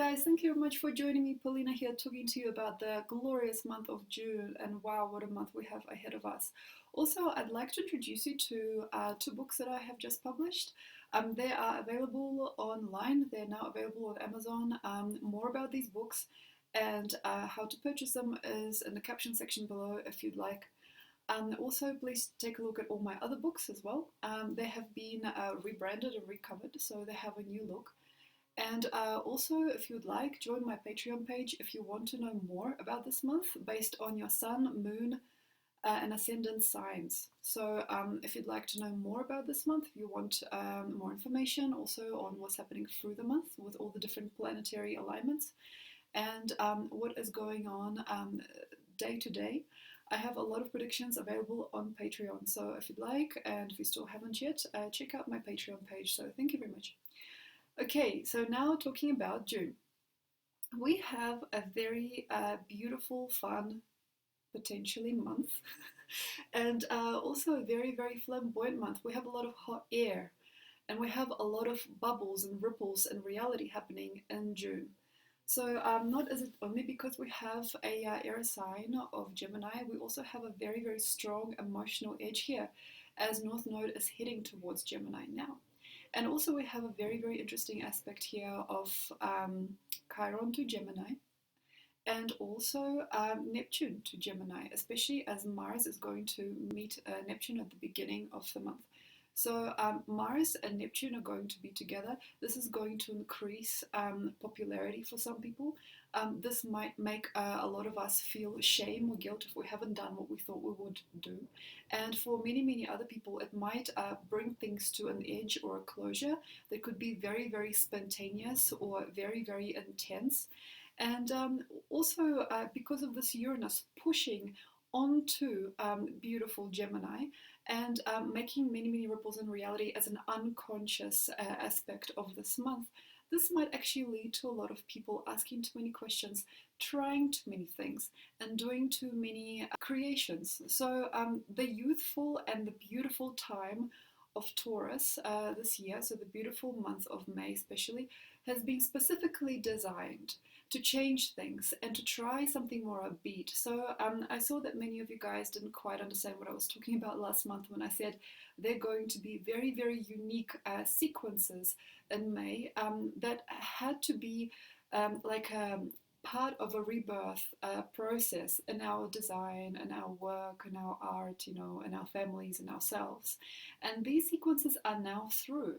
guys, thank you very much for joining me. Polina here talking to you about the glorious month of June, and wow, what a month we have ahead of us. Also, I'd like to introduce you to two books that I have just published. They are available online, they're now available on Amazon. More about these books and how to purchase them is in the caption section below if you'd like. Also, please take a look at all my other books as well. They have been rebranded and recovered, so they have a new look. And also, if you'd like, join my Patreon page if you want to know more about this month based on your sun, moon, and ascendant signs. So if you'd like to know more about this month, if you want more information also on what's happening through the month with all the different planetary alignments and what is going on day to day, I have a lot of predictions available on Patreon. So if you'd like, and if you still haven't yet, check out my Patreon page. So thank you very much. Okay, so now talking about June. We have a very beautiful, fun, potentially month, and also a very, very flamboyant month. We have a lot of hot air, and we have a lot of bubbles and ripples and reality happening in June. So not as it only because we have a air sign of Gemini, we also have a very, very strong emotional edge here, as North Node is heading towards Gemini now. And also we have a very, very interesting aspect here of Chiron to Gemini and also Neptune to Gemini, especially as Mars is going to meet Neptune at the beginning of the month. So Mars and Neptune are going to be together. This is going to increase popularity for some people. This might make a lot of us feel shame or guilt if we haven't done what we thought we would do. And for many, many other people, it might bring things to an edge or a closure that could be very, very spontaneous or very, very intense. And also because of this Uranus pushing onto beautiful Gemini and making many, many ripples in reality as an unconscious aspect of this month, this might actually lead to a lot of people asking too many questions, trying too many things, and doing too many creations. So the youthful and the beautiful time of Taurus this year, so the beautiful month of May especially, has been specifically designed to change things and to try something more upbeat. So I saw that many of you guys didn't quite understand what I was talking about last month when I said they're going to be very, very unique sequences in May that had to be like a part of a rebirth process in our design and our work and our art, you know, and our families and ourselves. And these sequences are now through.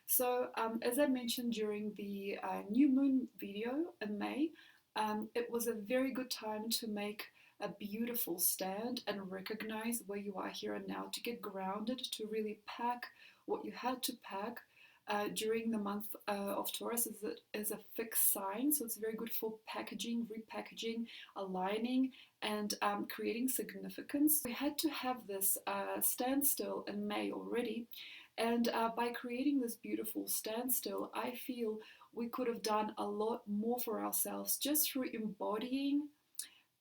So as I mentioned during the new moon video in May, it was a very good time to make a beautiful stand and recognize where you are here and now, to get grounded, to really pack what you had to pack during the month of Taurus is a fixed sign, so it's very good for packaging, repackaging, aligning, and creating significance. We had to have this standstill in May already, and by creating this beautiful standstill, I feel we could have done a lot more for ourselves just through embodying,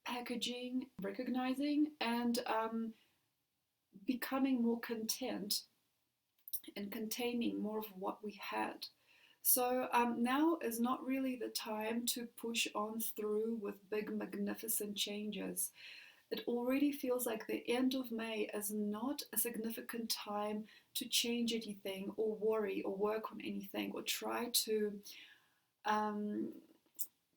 packaging, recognizing, and becoming more content and containing more of what we had. So now is not really the time to push on through with big, magnificent changes. It already feels like the end of May is not a significant time to change anything or worry or work on anything or try to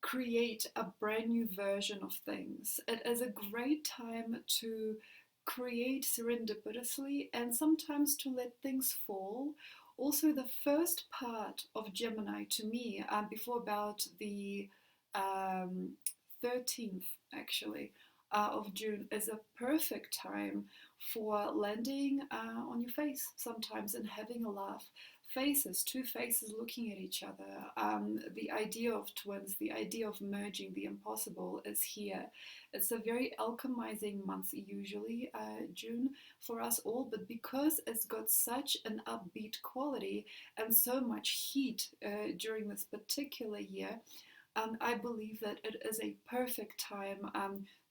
create a brand new version of things. It is a great time to create serendipitously and sometimes to let things fall. Also, the first part of Gemini to me, before about the 13th actually, of June, is a perfect time for landing on your face sometimes and having a laugh. Faces, two faces looking at each other. The idea of twins, the idea of merging the impossible is here. It's a very alchemizing month usually, June, for us all, but because it's got such an upbeat quality and so much heat during this particular year, I believe that it is a perfect time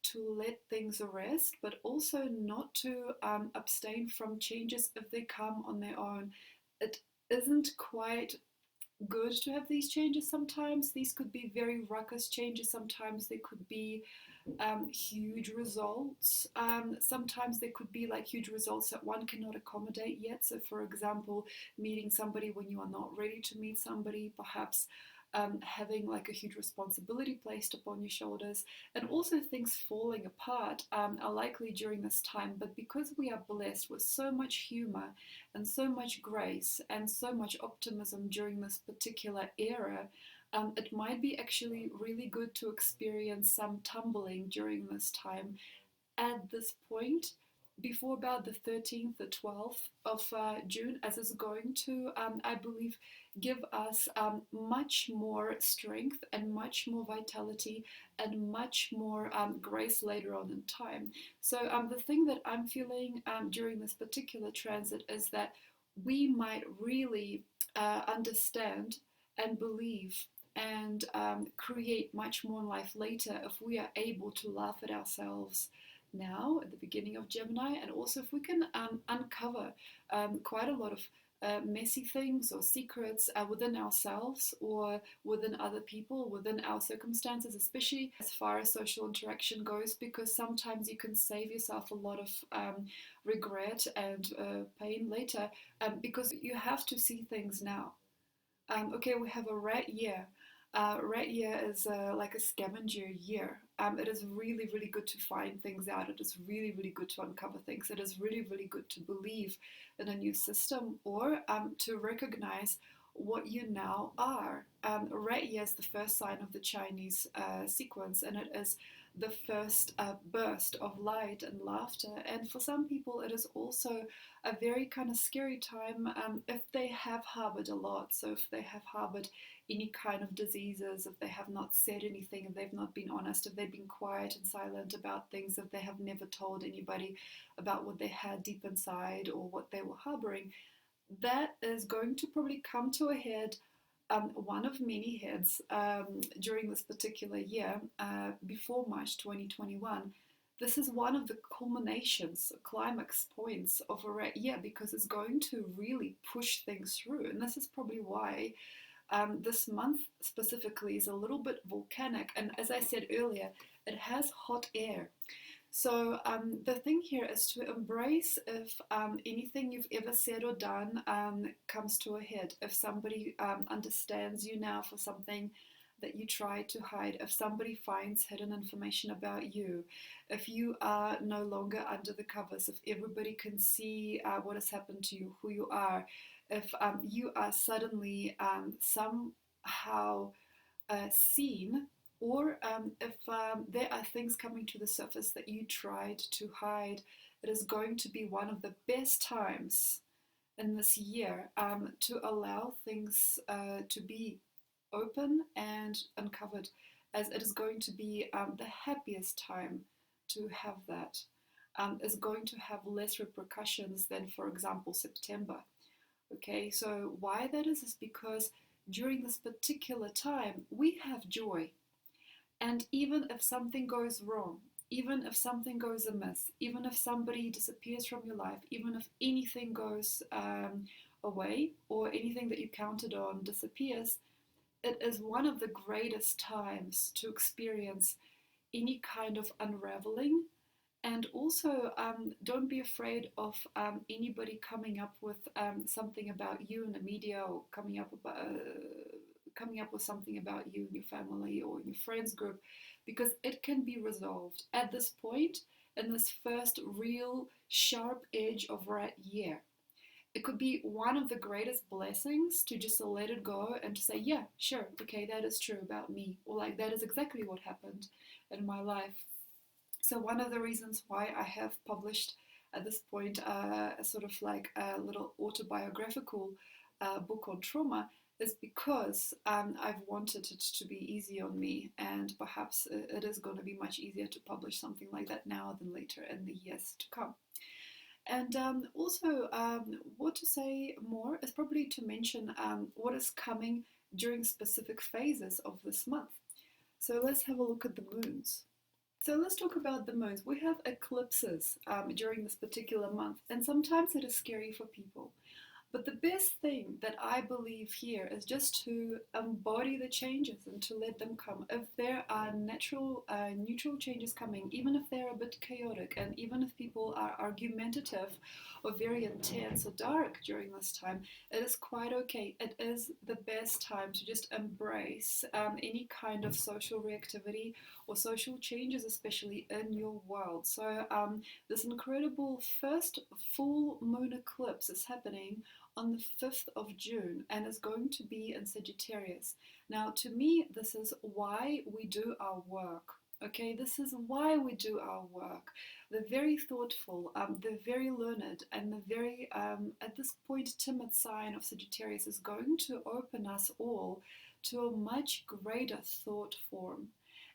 to let things rest, but also not to abstain from changes if they come on their own. It isn't quite good to have these changes sometimes. These could be very ruckus changes. Sometimes they could be huge results. Sometimes there could be like huge results that one cannot accommodate yet. So, for example, meeting somebody when you are not ready to meet somebody, perhaps having like a huge responsibility placed upon your shoulders, and also things falling apart are likely during this time. But because we are blessed with so much humor and so much grace and so much optimism during this particular era, it might be actually really good to experience some tumbling during this time at this point before about the 13th, the 12th of June, as is going to, I believe, give us much more strength and much more vitality and much more grace later on in time. So, the thing that I'm feeling during this particular transit is that we might really understand and believe and create much more in life later if we are able to laugh at ourselves now at the beginning of Gemini, and also if we can uncover quite a lot of messy things or secrets within ourselves or within other people, within our circumstances, especially as far as social interaction goes, because sometimes you can save yourself a lot of regret and pain later because you have to see things now. Okay, we have a rat year. Rat year is like a scavenger year. It is really, really good to find things out. It is really, really good to uncover things. It is really, really good to believe in a new system or to recognize what you now are. Rat year is the first sign of the Chinese sequence, and it is the first burst of light and laughter. And for some people, it is also a very kind of scary time if they have harbored a lot. So if they have harbored any kind of diseases, if they have not said anything, if they've not been honest, if they've been quiet and silent about things, if they have never told anybody about what they had deep inside or what they were harboring, that is going to probably come to a head, one of many heads, during this particular year, before March 2021. This is one of the culminations, climax points of a rat year because it's going to really push things through. And this is probably why this month specifically is a little bit volcanic. And as I said earlier, it has hot air. So the thing here is to embrace if anything you've ever said or done comes to a head. If somebody understands you now for something that you try to hide, if somebody finds hidden information about you, if you are no longer under the covers, if everybody can see what has happened to you, who you are, if you are suddenly somehow seen, or if there are things coming to the surface that you tried to hide, it is going to be one of the best times in this year to allow things to be open and uncovered, as it is going to be the happiest time to have that. Is going to have less repercussions than, for example, September. Okay, so why that is because during this particular time we have joy. And even if something goes wrong, even if something goes amiss, even if somebody disappears from your life, even if anything goes away or anything that you counted on disappears, it is one of the greatest times to experience any kind of unraveling. And also, don't be afraid of anybody coming up with something about you in the media, or coming up with something about you and your family or your friends group, because it can be resolved at this point in this first real sharp edge of rat year. It could be one of the greatest blessings to just let it go and to say, yeah, sure, okay, that is true about me, or like that is exactly what happened in my life. So one of the reasons why I have published at this point sort of like a little autobiographical book on trauma is because I've wanted it to be easy on me, and perhaps it is going to be much easier to publish something like that now than later in the years to come. And also, what to say more is probably to mention what is coming during specific phases of this month. So let's have a look at the moons. So let's talk about the moons. We have eclipses during this particular month, and sometimes it is scary for people. But the best thing that I believe here is just to embody the changes and to let them come. If there are natural, neutral changes coming, even if they're a bit chaotic, and even if people are argumentative or very intense or dark during this time, it is quite okay. It is the best time to just embrace any kind of social reactivity or social changes, especially in your world. So, this incredible first full moon eclipse is happening on the 5th of June and is going to be in Sagittarius. Now, to me, this is why we do our work. Okay, this is why we do our work. The very thoughtful, the very learned, and the very, at this point, timid sign of Sagittarius is going to open us all to a much greater thought form.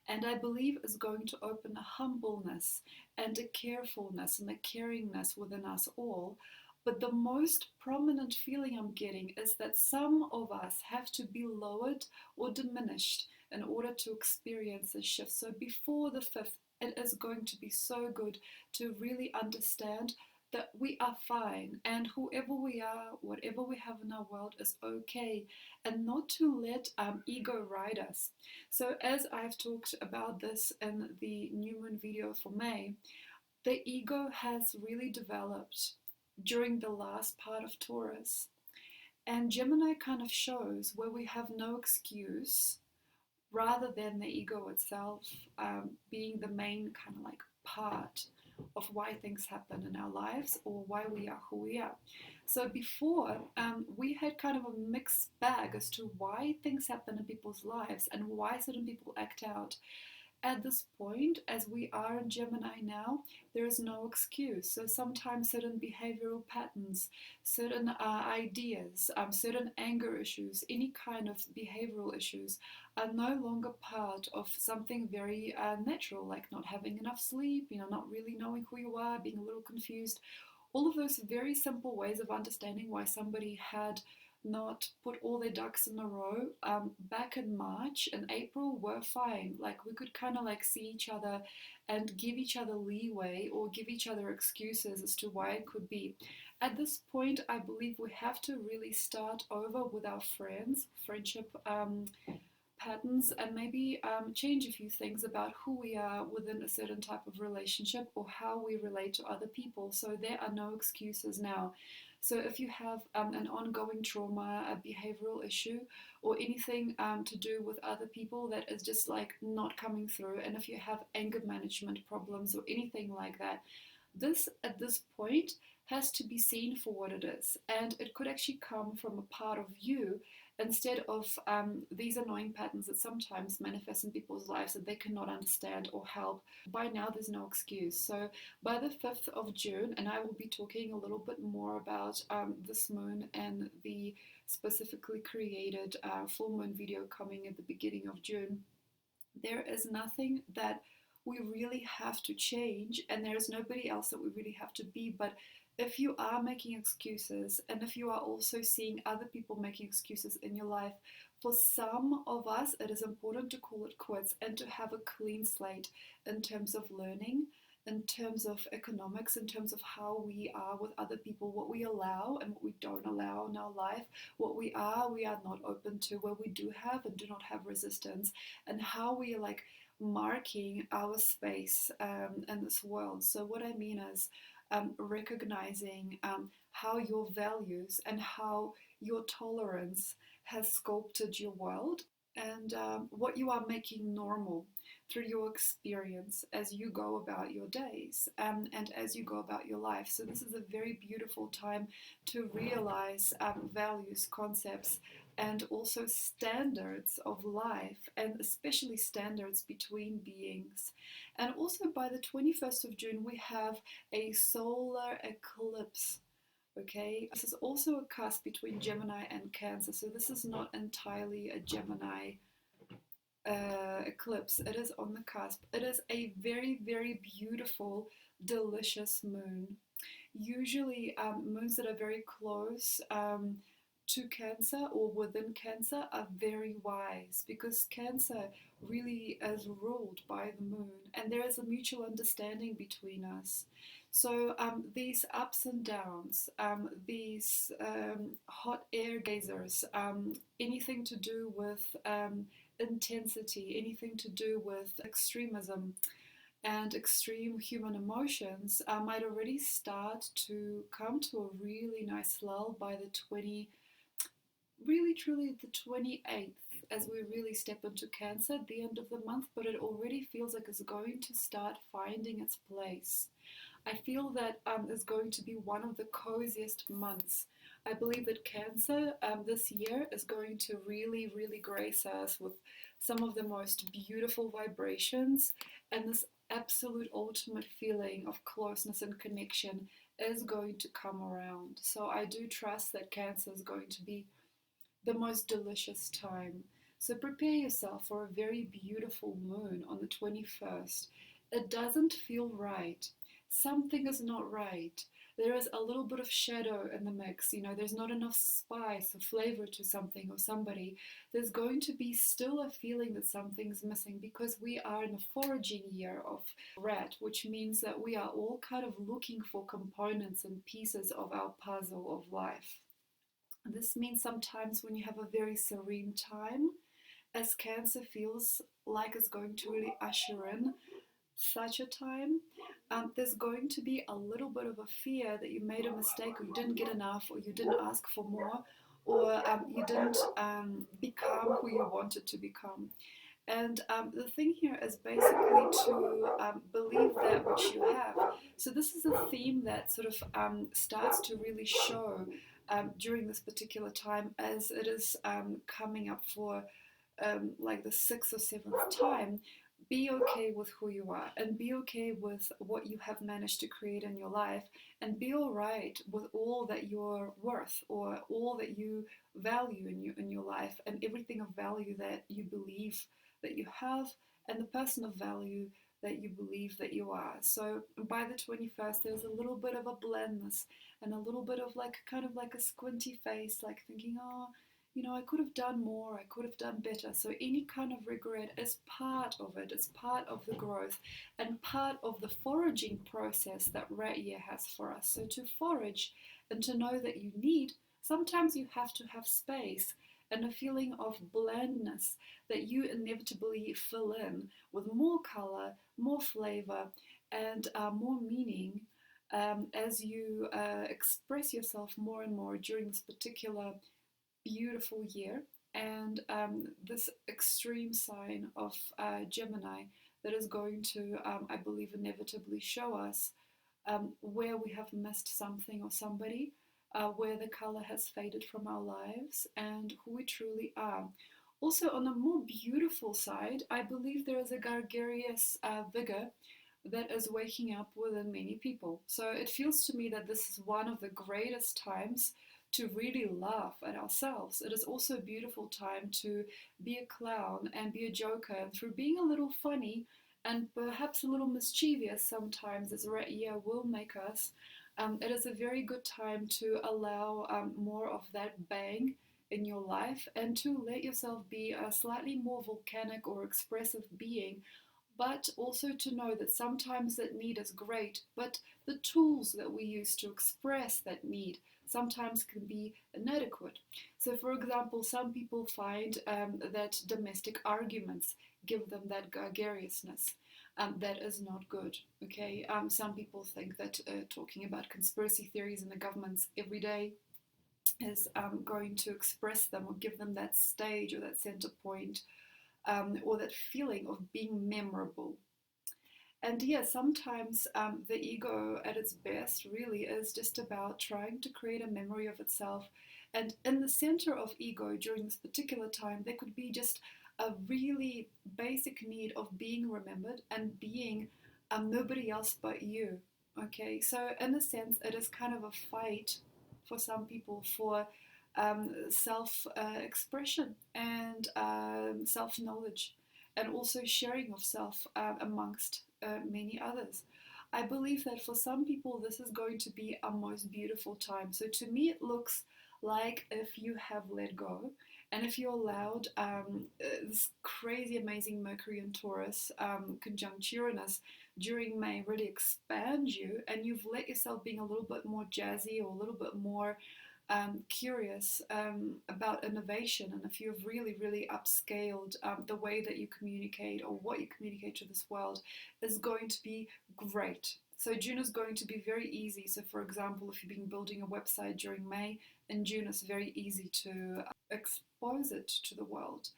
And I believe is going to open a humbleness and a carefulness and a caringness within us all. But the most prominent feeling I'm getting is that some of us have to be lowered or diminished in order to experience this shift. So before the 5th, it is going to be so good to really understand that we are fine and whoever we are, whatever we have in our world is okay, and not to let ego ride us. So as I've talked about this in the new moon video for May, the ego has really developed during the last part of Taurus. And Gemini kind of shows where we have no excuse rather than the ego itself being the main kind of like part of why things happen in our lives or why we are who we are. So before, we had kind of a mixed bag as to why things happen in people's lives and why certain people act out. At this point, as we are in Gemini now, there is no excuse. So sometimes certain behavioral patterns, certain ideas, certain anger issues, any kind of behavioral issues are no longer part of something very natural, like not having enough sleep, not really knowing who you are, being a little confused. All of those very simple ways of understanding why somebody had not put all their ducks in a row back in March and April were fine. Like we could kind of like see each other and give each other leeway or give each other excuses as to why it could be. At this point, I believe we have to really start over with our friendship patterns, and maybe change a few things about who we are within a certain type of relationship or how we relate to other people. So there are no excuses now. So if you have an ongoing trauma, a behavioral issue, or anything to do with other people that is just like not coming through, and if you have anger management problems or anything like that, this at this point has to be seen for what it is. And it could actually come from a part of you instead of these annoying patterns that sometimes manifest in people's lives that they cannot understand or help. By now, there's no excuse. So by the 5th of June, and I will be talking a little bit more about this moon and the specifically created full moon video coming at the beginning of June, there is nothing that we really have to change, and there's nobody else that we really have to be. But if you are making excuses, and if you are also seeing other people making excuses in your life, for some of us, it is important to call it quits and to have a clean slate in terms of learning, in terms of economics, in terms of how we are with other people, what we allow and what we don't allow in our life, what we are not open to, where we do have and do not have resistance, and how we are like marking our space in this world. So what I mean is recognizing how your values and how your tolerance has sculpted your world, and what you are making normal through your experience as you go about your days and as you go about your life. So this is a very beautiful time to realize values, concepts, and also standards of life, and especially standards between beings. And also by the 21st of June, we have a solar eclipse. Okay, this is also a cusp between Gemini and Cancer, so this is not entirely a Gemini eclipse. It is on the cusp. It is a very, very beautiful, delicious moon. Usually, moons that are very close to Cancer or within Cancer are very wise, because Cancer really is ruled by the moon, and there is a mutual understanding between us. So these ups and downs, these hot air gazers, anything to do with intensity, anything to do with extremism and extreme human emotions, might already start to come to a really nice lull by the 20, really truly the 28th, as we really step into Cancer at the end of the month, but it already feels like it's going to start finding its place. I feel that is going to be one of the coziest months. I believe that Cancer this year is going to really, really grace us with some of the most beautiful vibrations, and this absolute ultimate feeling of closeness and connection is going to come around. So I do trust that Cancer is going to be the most delicious time. So prepare yourself for a very beautiful moon on the 21st. It doesn't feel right. Something is not right. There is a little bit of shadow in the mix. There's not enough spice or flavor to something or somebody. There's going to be still a feeling that something's missing, because we are in a foraging year of rat, which means that we are all kind of looking for components and pieces of our puzzle of life. This means sometimes when you have a very serene time, as Cancer feels like it's going to really usher in such a time, there's going to be a little bit of a fear that you made a mistake, or you didn't get enough, or you didn't ask for more, or you didn't become who you wanted to become. And the thing here is basically to believe that which you have. So this is a theme that sort of starts to really show during this particular time, as it is coming up for like the sixth or seventh time. Be okay with who you are, and be okay with what you have managed to create in your life, and be all right with all that you're worth, or all that you value in your life, and everything of value that you believe that you have, and the person of value that you believe that you are. So by the 21st, there's a little bit of a blandness, and a little bit of like kind of like a squinty face, like thinking, oh, I could have done more, I could have done better. So any kind of regret is part of it, it's part of the growth and part of the foraging process that rat year has for us. So to forage and to know that you need, sometimes you have to have space and a feeling of blandness that you inevitably fill in with more color, more flavor, and more meaning as you express yourself more and more during this particular beautiful year. And this extreme sign of Gemini that is going to, I believe, inevitably show us where we have missed something or somebody, where the color has faded from our lives, and who we truly are. Also, on a more beautiful side, I believe there is a gregarious vigor that is waking up within many people. So it feels to me that this is one of the greatest times to really laugh at ourselves. It is also a beautiful time to be a clown and be a joker, and through being a little funny and perhaps a little mischievous sometimes, as rat year will make us, it is a very good time to allow more of that bang in your life, and to let yourself be a slightly more volcanic or expressive being, but also to know that sometimes that need is great, but the tools that we use to express that need sometimes can be inadequate. So, for example, some people find that domestic arguments give them that gregariousness. That is not good. Okay, some people think that talking about conspiracy theories in the governments every day is going to express them or give them that stage or that center point, or that feeling of being memorable. And yeah, sometimes the ego at its best really is just about trying to create a memory of itself. And in the center of ego during this particular time, there could be just a really basic need of being remembered and being nobody else but you. Okay, so in a sense, it is kind of a fight for some people for self expression and self knowledge, and also sharing of self amongst many others. I believe that for some people, this is going to be a most beautiful time. So to me, it looks like if you have let go and if you allowed this crazy amazing Mercury and Taurus conjunct Uranus during May really expand you, and you've let yourself being a little bit more jazzy or a little bit more curious about innovation, and if you've really, really upscaled the way that you communicate or what you communicate to this world, is going to be great. So June is going to be very easy. So for example, if you've been building a website during May, in June it's very easy to expose it to the world.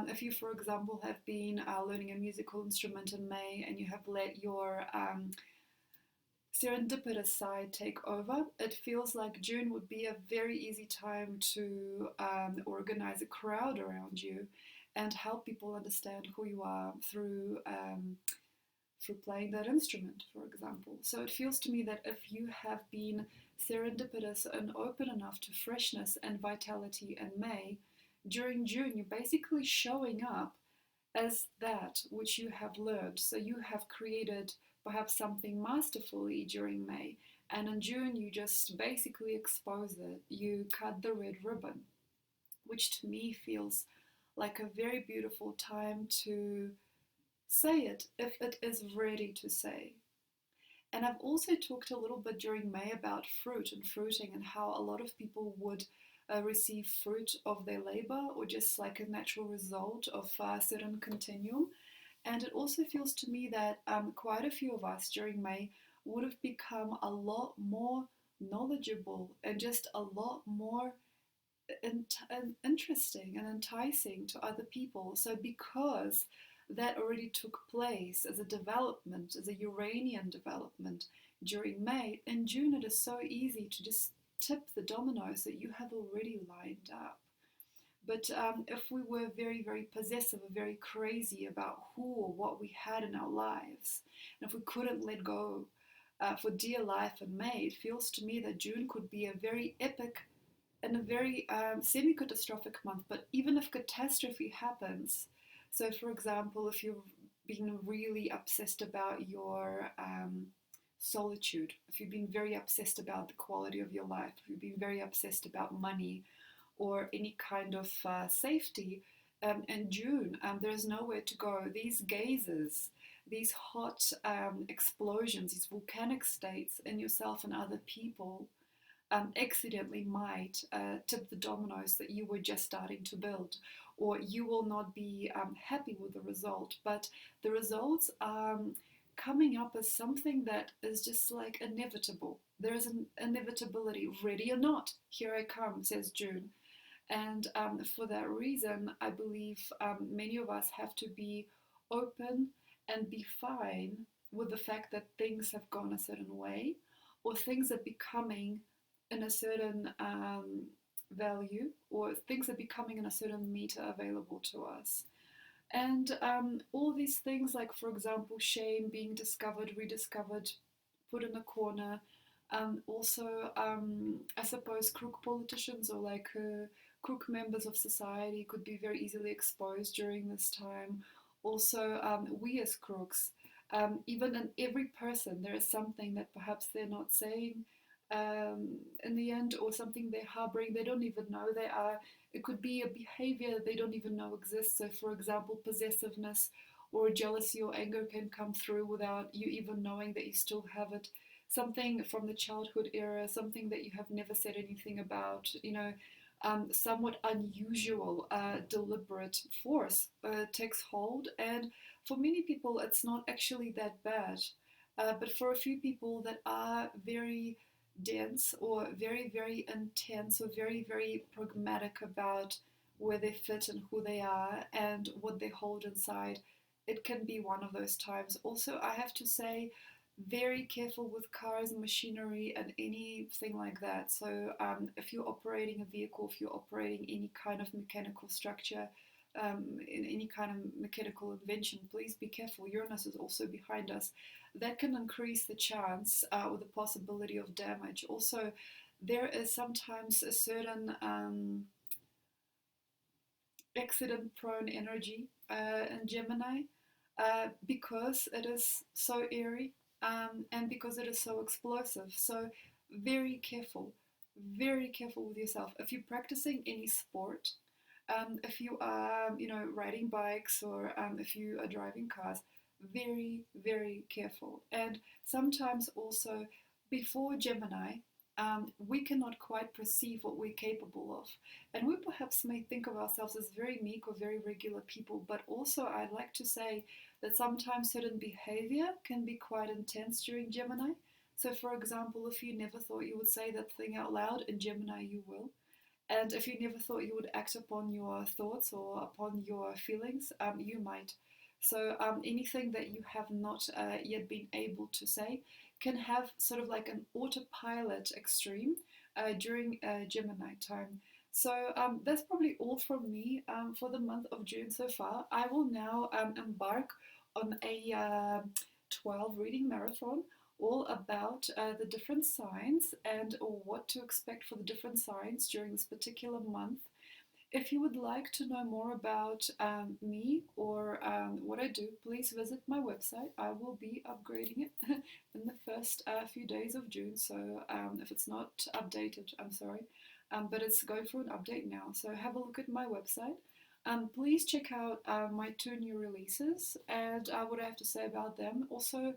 If you, for example, have been learning a musical instrument in May and you have let your serendipitous side take over, it feels like June would be a very easy time to organize a crowd around you and help people understand who you are through playing that instrument, for example. So it feels to me that if you have been serendipitous and open enough to freshness and vitality in May, during June you're basically showing up as that which you have learned. So you have created perhaps something masterfully during May, and in June you just basically expose it. You cut the red ribbon, which to me feels like a very beautiful time to say it if it is ready to say. And I've also talked a little bit during May about fruit and fruiting and how a lot of people would receive fruit of their labor or just like a natural result of a certain continuum. And it also feels to me that quite a few of us during May would have become a lot more knowledgeable and just a lot more interesting and enticing to other people. So, because that already took place as a development, as a Uranian development during May, in June it is so easy to just tip the dominoes that you have already lined up. But if we were very, very possessive or very crazy about who or what we had in our lives, and if we couldn't let go for dear life in May, it feels to me that June could be a very epic and a very semi-catastrophic month. But even if catastrophe happens, so for example, if you've been really obsessed about your solitude, if you've been very obsessed about the quality of your life, if you've been very obsessed about money or any kind of safety, in June there's nowhere to go. These gazes, these hot explosions, these volcanic states in yourself and other people accidentally might tip the dominoes that you were just starting to build, or you will not be happy with the result. But the results are coming up as something that is just like inevitable. There is an inevitability. Ready or not, here I come, says June. And for that reason, I believe many of us have to be open and be fine with the fact that things have gone a certain way, or things are becoming in a certain value, or things are becoming in a certain meter available to us. And all these things, like for example, shame being discovered, rediscovered, put in a corner. Also, I suppose crook politicians or like crook members of society could be very easily exposed during this time. Also, we as crooks, even in every person, there is something that perhaps they're not saying in the end, or something they're harboring they don't even know they are. It could be a behavior they don't even know exists. So for example, possessiveness or jealousy or anger can come through without you even knowing that you still have it. Something from the childhood era, something that you have never said anything about, somewhat unusual deliberate force takes hold. And for many people it's not actually that bad, but for a few people that are very dense or very, very intense or very, very pragmatic about where they fit and who they are and what they hold inside, it can be one of those times. Also, I have to say, very careful with cars and machinery and anything like that. So if you're operating a vehicle, if you're operating any kind of mechanical structure, in any kind of mechanical invention, please be careful. Uranus is also behind us. That can increase the chance or the possibility of damage. Also, there is sometimes a certain accident-prone energy in Gemini because it is so airy and because it is so explosive. So very careful. very careful with yourself. If you're practicing any sport, if you are, riding bikes or if you are driving cars, very, very careful. And sometimes also before Gemini, we cannot quite perceive what we're capable of. And we perhaps may think of ourselves as very meek or very regular people, but also I'd like to say that sometimes certain behavior can be quite intense during Gemini. So, for example, if you never thought you would say that thing out loud, in Gemini you will. And if you never thought you would act upon your thoughts or upon your feelings, you might. So anything that you have not yet been able to say can have sort of like an autopilot extreme during Gemini time. So that's probably all from me for the month of June so far. I will now embark on a 12 reading marathon all about the different signs and what to expect for the different signs during this particular month. If you would like to know more about me or what I do, please visit my website. I will be upgrading it in the first few days of June. So if it's not updated, I'm sorry. But it's going through an update now. So have a look at my website. Please check out my 2 new releases and what I have to say about them. Also,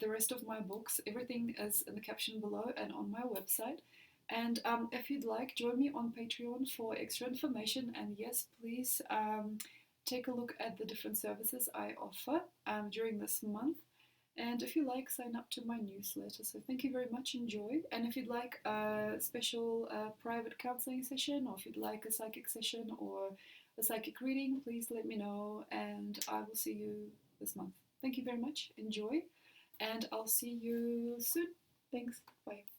the rest of my books, everything is in the caption below and on my website. And if you'd like, join me on Patreon for extra information. And yes, please take a look at the different services I offer during this month. And if you like, sign up to my newsletter. So thank you very much. Enjoy. And if you'd like a special private counseling session, or if you'd like a psychic session or a psychic reading, please let me know. And I will see you this month. Thank you very much. Enjoy. And I'll see you soon. Thanks. Bye.